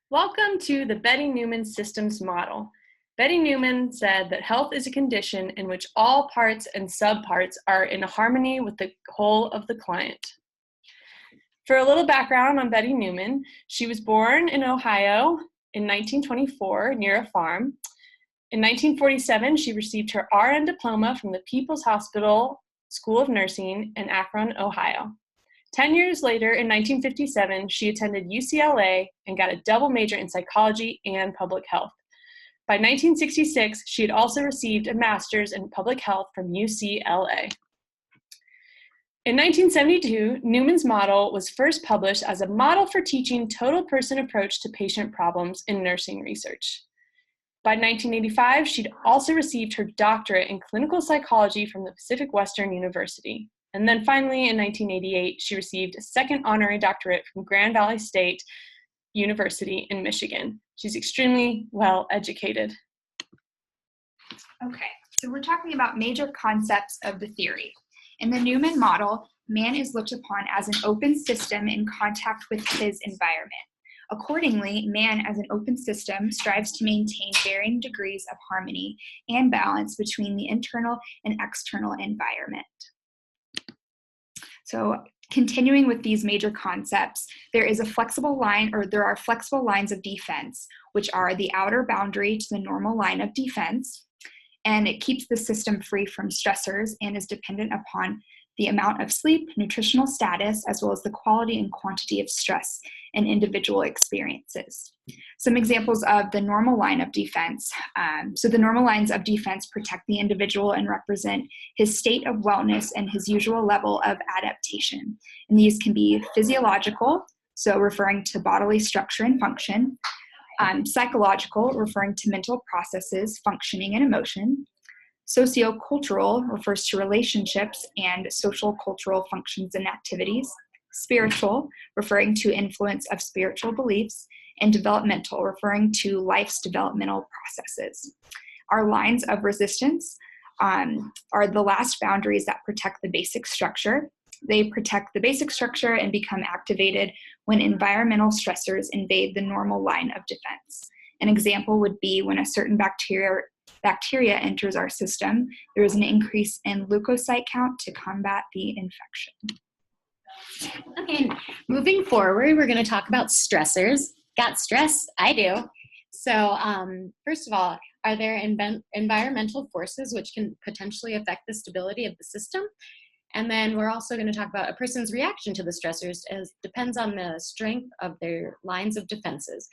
Welcome to the Betty Neuman systems model. Betty Neuman said that health is a condition in which all parts and subparts are in harmony with the whole of the client. For a little background on Betty Neuman, she was born in Ohio in 1924 near a farm. In 1947, she received her RN diploma from the People's Hospital School of Nursing in Akron, Ohio. 10 years later, in 1957, she attended UCLA and got a double major in psychology and public health. By 1966, she had also received a master's in public health from UCLA. In 1972, Neuman's model was first published as a model for teaching total person approach to patient problems in nursing research. By 1985, she'd also received her doctorate in clinical psychology from the Pacific Western University. And then finally, in 1988, she received a second honorary doctorate from Grand Valley State University in Michigan. She's extremely well educated. Okay, so we're talking about major concepts of the theory. In the Neuman model, man is looked upon as an open system in contact with his environment. Accordingly, man as an open system strives to maintain varying degrees of harmony and balance between the internal and external environment. So continuing with these major concepts, there are flexible lines of defense, which are the outer boundary to the normal line of defense, and it keeps the system free from stressors and is dependent upon the amount of sleep, nutritional status, as well as the quality and quantity of stress in individual experiences. Some examples of the normal line of defense. So the normal lines of defense protect the individual and represent his state of wellness and his usual level of adaptation. And these can be physiological, so referring to bodily structure and function, psychological, referring to mental processes, functioning, and emotion. Sociocultural refers to relationships and social cultural functions and activities. Spiritual, referring to influence of spiritual beliefs. And developmental, referring to life's developmental processes. Our lines of resistance are the last boundaries that protect the basic structure. They protect the basic structure and become activated when environmental stressors invade the normal line of defense. An example would be when a certain bacteria enters our system, there is an increase in leukocyte count to combat the infection. Okay, moving forward, we're going to talk about stressors. Got stress? I do. So first of all, are there environmental forces which can potentially affect the stability of the system? And then we're also going to talk about a person's reaction to the stressors as depends on the strength of their lines of defenses.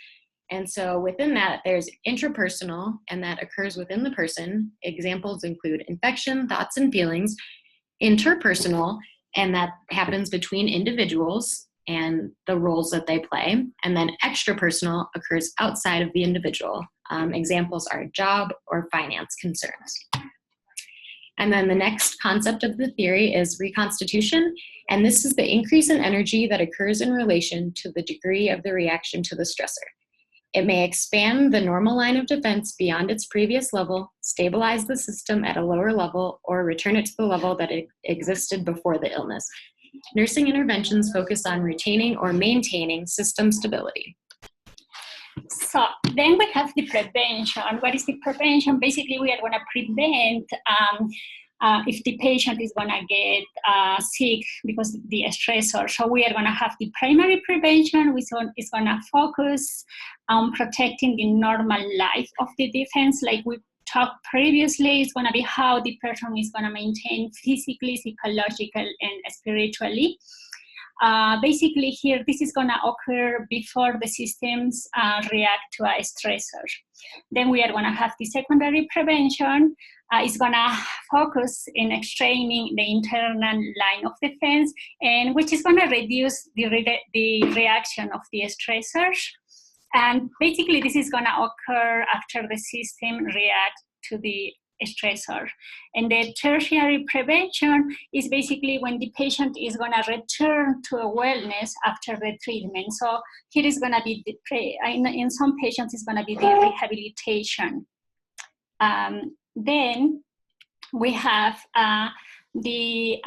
And so within that, there's intrapersonal, and that occurs within the person. Examples include infection, thoughts, and feelings. Interpersonal, and that happens between individuals and the roles that they play. And then extrapersonal occurs outside of the individual. Examples are job or finance concerns. And then the next concept of the theory is reconstitution. And this is the increase in energy that occurs in relation to the degree of the reaction to the stressor. It may expand the normal line of defense beyond its previous level, stabilize the system at a lower level, or return it to the level that it existed before the illness. Nursing interventions focus on retaining or maintaining system stability. So then we have the prevention. What is the prevention? Basically, we are going to prevent if the patient is going to get sick because of the stressor. So we are going to have the primary prevention, which is going to focus on protecting the normal life of the defense. Like we talked previously, it's going to be how the person is going to maintain physically, psychological, and spiritually. Basically here, this is going to occur before the systems react to a stressor. Then we are going to have the secondary prevention. It's going to focus in extreming the internal line of defense, and which is going to reduce the reaction of the stressors. And basically, this is going to occur after the system reacts to the stressor. And the tertiary prevention is basically when the patient is going to return to a wellness after the treatment. So here is going to be in some patients, it's going to be the rehabilitation. Then we have the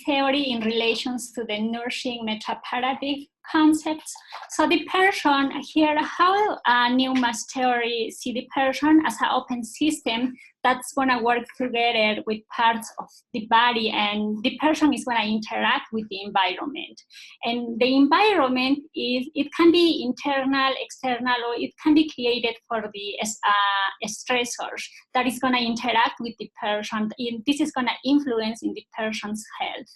theory in relations to the nursing meta-paradigm concepts. So the person here, how Neuman's theory see the person as an open system that's going to work together with parts of the body, and the person is going to interact with the environment. And the environment it can be internal, external, or it can be created for the stressors that is going to interact with the person. This is going to influence in the person's health.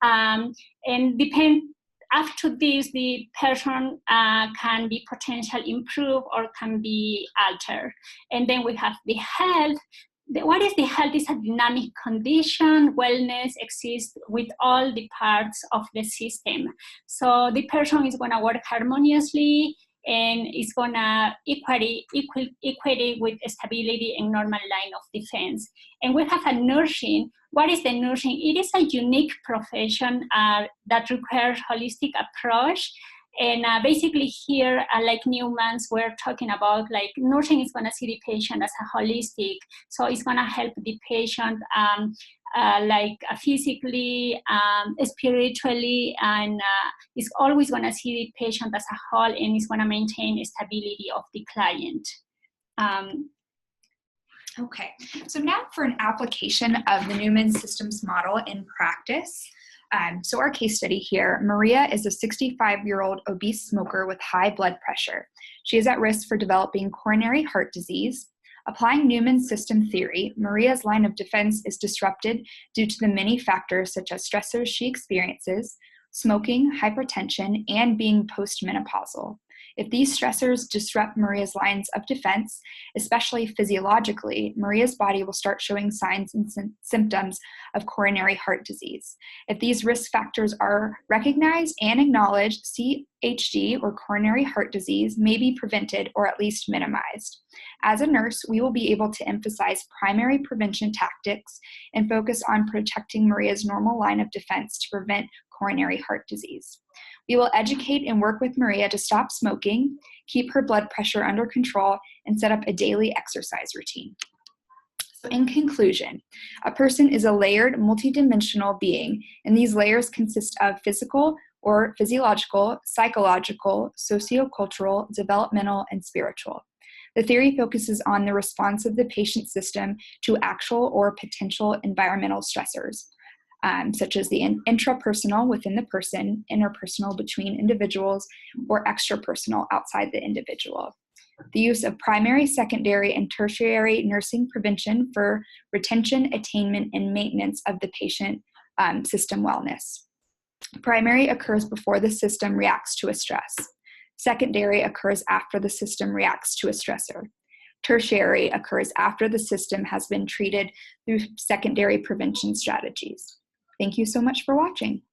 And after this, the person can be potentially improved or can be altered. And then we have the health. What is the health? Is a dynamic condition. Wellness exists with all the parts of the system. So the person is going to work harmoniously and is going to equate with stability and normal line of defense. And we have a nursing. What is the nursing? It is a unique profession that requires holistic approach. And basically here, like Neuman's, we're talking about like nursing is going to see the patient as a holistic. So it's going to help the patient physically, spiritually, and it's always going to see the patient as a whole, and it's going to maintain stability of the client. Okay, so now for an application of the Neuman systems model in practice. So our case study here, Maria is a 65-year-old obese smoker with high blood pressure. She is at risk for developing coronary heart disease. Applying Neuman's system theory, Maria's line of defense is disrupted due to the many factors such as stressors she experiences, smoking, hypertension, and being postmenopausal. If these stressors disrupt Maria's lines of defense, especially physiologically, Maria's body will start showing signs and symptoms of coronary heart disease. If these risk factors are recognized and acknowledged, CHD or coronary heart disease may be prevented or at least minimized. As a nurse, we will be able to emphasize primary prevention tactics and focus on protecting Maria's normal line of defense to prevent coronary heart disease. We will educate and work with Maria to stop smoking, keep her blood pressure under control, and set up a daily exercise routine. So in conclusion, a person is a layered, multidimensional being, and these layers consist of physical or physiological, psychological, sociocultural, developmental, and spiritual. The theory focuses on the response of the patient system to actual or potential environmental stressors, such as the intrapersonal within the person, interpersonal between individuals, or extrapersonal outside the individual. The use of primary, secondary, and tertiary nursing prevention for retention, attainment, and maintenance of the patient system wellness. Primary occurs before the system reacts to a stress. Secondary occurs after the system reacts to a stressor. Tertiary occurs after the system has been treated through secondary prevention strategies. Thank you so much for watching.